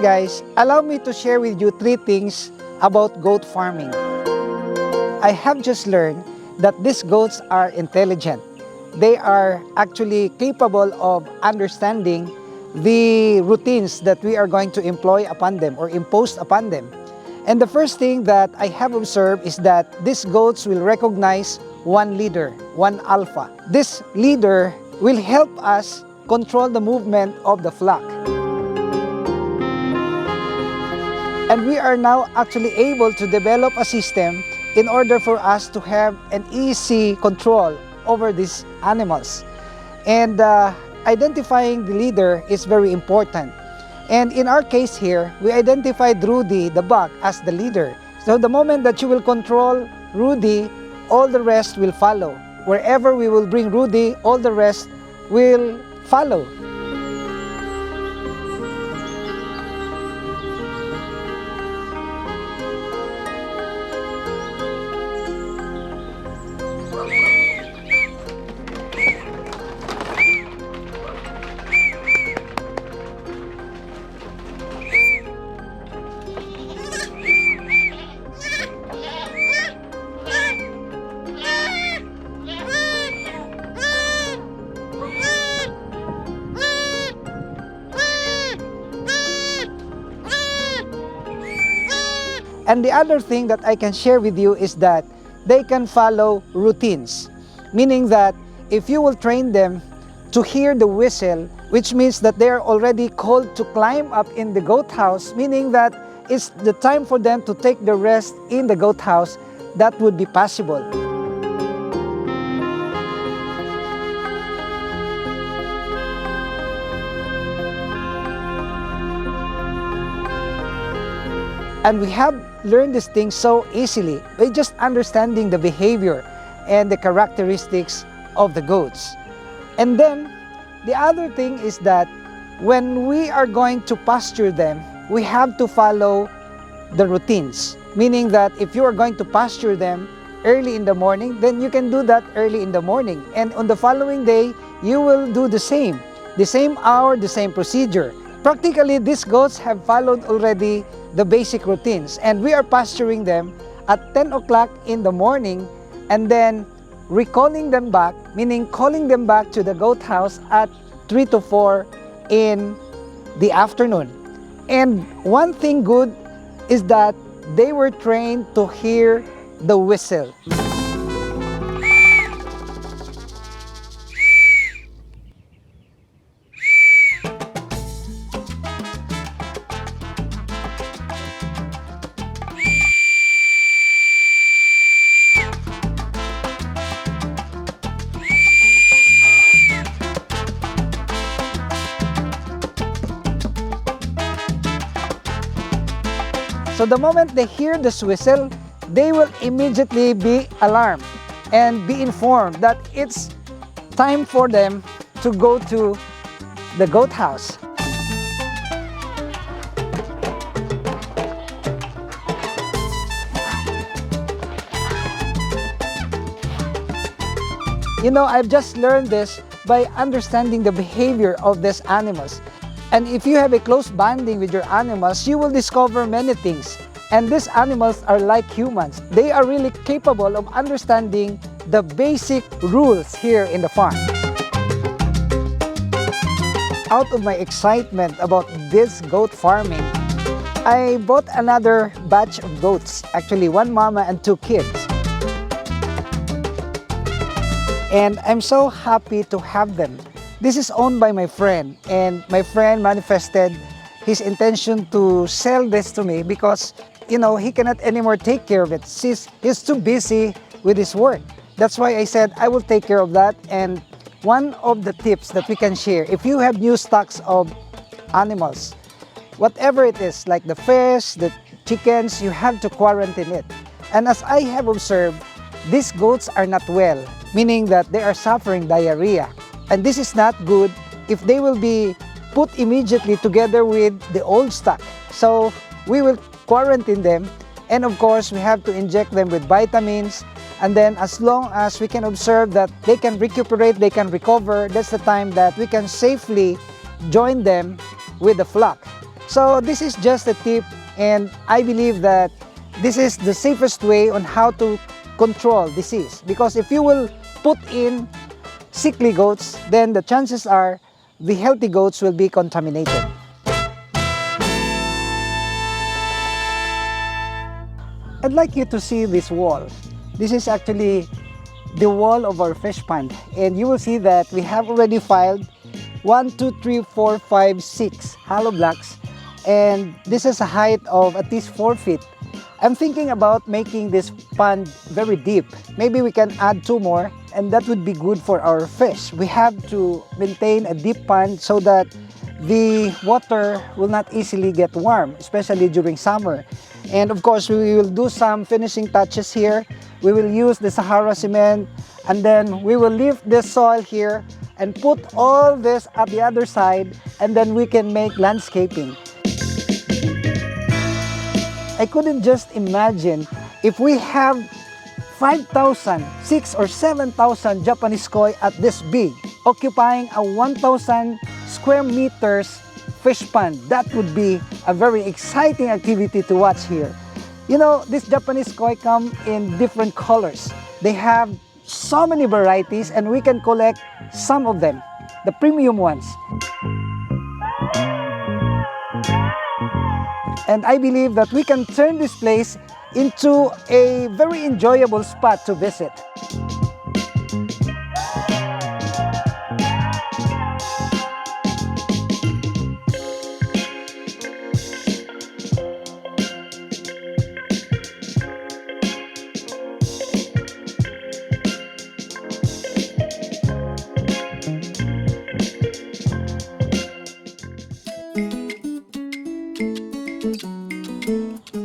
guys, allow me to share with you 3 things about goat farming. I have just learned that these goats are intelligent. They are actually capable of understanding the routines that we are going to employ upon them or impose upon them. And the first thing that I have observed is that these goats will recognize one leader, one alpha. This leader will help us control the movement of the flock. And we are now actually able to develop a system in order for us to have an easy control over these animals. And identifying the leader is very important. And in our case here, we identified Rudy, the buck, as the leader. So the moment that you will control Rudy, all the rest will follow. Wherever we will bring Rudy, all the rest will follow. And the other thing that I can share with you is that they can follow routines, meaning that if you will train them to hear the whistle, which means that they are already called to climb up in the goat house, meaning that it's the time for them to take the rest in the goat house, that would be possible. And we have learned these things so easily by just understanding the behavior and the characteristics of the goats. And then the other thing is that when we are going to pasture them, we have to follow the routines. Meaning that if you are going to pasture them early in the morning, then you can do that early in the morning. And on the following day, you will do the same hour, the same procedure. Practically, these goats have followed already the basic routines, and we are pasturing them at 10 o'clock in the morning and then recalling them back, meaning calling them back to the goat house at 3 to 4 in the afternoon. And one thing good is that they were trained to hear the whistle. So the moment they hear this whistle, they will immediately be alarmed and be informed that it's time for them to go to the goat house. You know, I've just learned this by understanding the behavior of these animals. And if you have a close bonding with your animals, you will discover many things. And these animals are like humans. They are really capable of understanding the basic rules here in the farm. Out of my excitement about this goat farming, I bought another batch of goats. Actually, 1 mama and 2 kids. And I'm so happy to have them. This is owned by my friend, and my friend manifested his intention to sell this to me because, you know, he cannot anymore take care of it. He's too busy with his work. That's why I said I will take care of that. And one of the tips that we can share, if you have new stocks of animals, whatever it is, like the fish, the chickens, you have to quarantine it. And as I have observed, these goats are not well, meaning that they are suffering diarrhea. And this is not good if they will be put immediately together with the old stock. So we will quarantine them, and of course we have to inject them with vitamins, and then as long as we can observe that they can recuperate, they can recover, that's the time that we can safely join them with the flock. So this is just a tip, and I believe that this is the safest way on how to control disease, because if you will put in sickly goats, then the chances are the healthy goats will be contaminated. I'd like you to see this wall. This is actually the wall of our fish pond, and you will see that we have already filed 1, 2, 3, 4, 5, 6 hollow blocks, and this is a height of at least 4 feet. I'm thinking about making this pond very deep. Maybe we can add 2 more, and that would be good for our fish. We have to maintain a deep pond so that the water will not easily get warm, especially during summer. And of course, we will do some finishing touches here. We will use the Sahara cement, and then we will lift this soil here and put all this at the other side, and then we can make landscaping. I couldn't just imagine if we have 5,000, 6,000 or 7,000 Japanese koi at this big, occupying a 1,000 square meters fish pond. That would be a very exciting activity to watch here. You know, these Japanese koi come in different colors. They have so many varieties, and we can collect some of them, the premium ones. And I believe that we can turn this place into a very enjoyable spot to visit.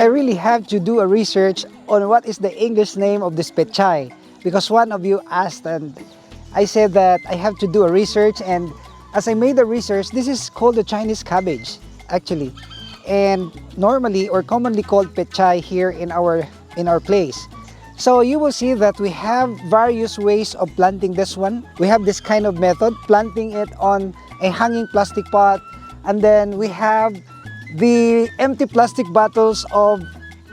I really have to do a research on what is the English name of this pechay, because one of you asked, and I said that I have to do a research. And as I made the research, this is called the Chinese cabbage actually, and normally or commonly called pechay here in our place. So you will see that we have various ways of planting this one. We have this kind of method, planting it on a hanging plastic pot, and then we have the empty plastic bottles of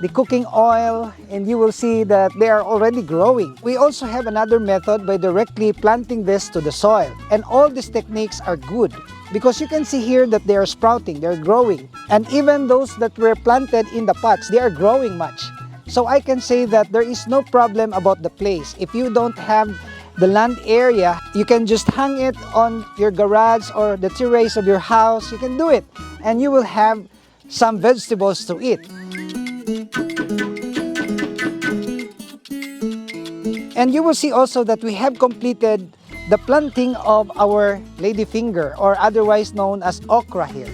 the cooking oil, and you will see that they are already growing. We also have another method by directly planting this to the soil, and all these techniques are good because you can see here that they are sprouting, they're growing, and even those that were planted in the pots, they are growing much. So I can say that there is no problem about the place. If you don't have the land area, you can just hang it on your garage or the terrace of your house. You can do it, and you will have some vegetables to eat. And you will see also that we have completed the planting of our ladyfinger, or otherwise known as okra here.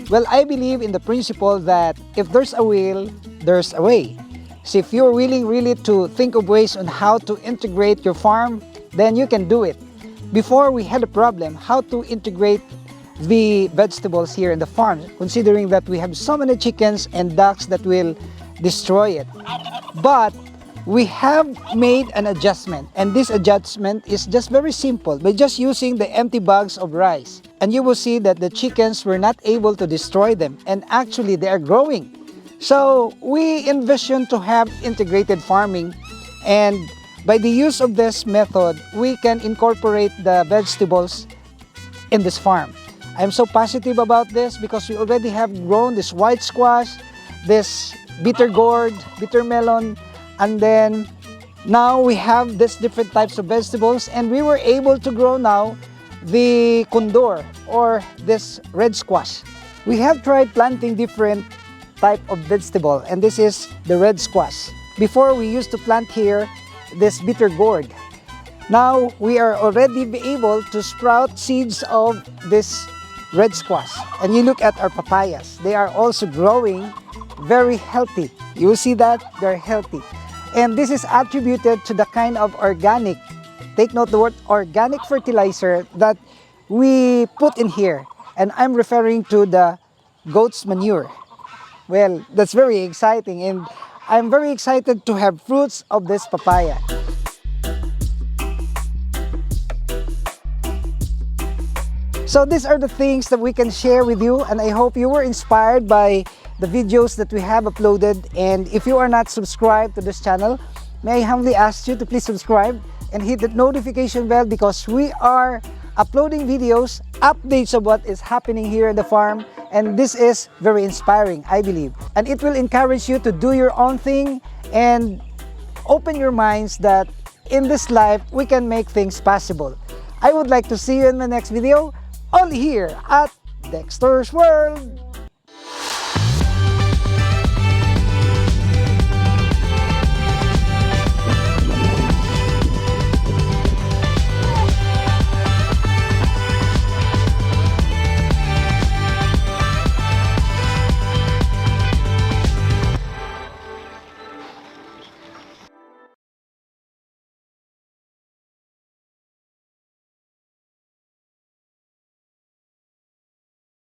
Well, I believe in the principle that if there's a will, there's a way. So if you're willing really to think of ways on how to integrate your farm, then you can do it. Before, we had a problem how to integrate the vegetables here in the farm, considering that we have so many chickens and ducks that will destroy it. But we have made an adjustment, and this adjustment is just very simple, by just using the empty bags of rice. And you will see that the chickens were not able to destroy them, and actually they are growing. So we envision to have integrated farming, and by the use of this method, we can incorporate the vegetables in this farm. I'm so positive about this because we already have grown this white squash, this bitter gourd, bitter melon, and then now we have these different types of vegetables, and we were able to grow now the condor, or this red squash. We have tried planting different type of vegetable, and this is the red squash. Before, we used to plant here this bitter gourd. Now we are already able to sprout seeds of this red squash. And you look at our papayas, they are also growing very healthy. You will see that they're healthy. And this is attributed to the kind of organic, take note the word organic fertilizer that we put in here. And I'm referring to the goat's manure. Well, that's very exciting, and I'm very excited to have fruits of this papaya. So these are the things that we can share with you, and I hope you were inspired by the videos that we have uploaded. And if you are not subscribed to this channel, may I humbly ask you to please subscribe and hit the notification bell, because we are uploading videos, updates of what is happening here in the farm, and this is very inspiring, I believe. And it will encourage you to do your own thing and open your minds that in this life we can make things possible. I would like to see you in my next video, only here at Dexter's World.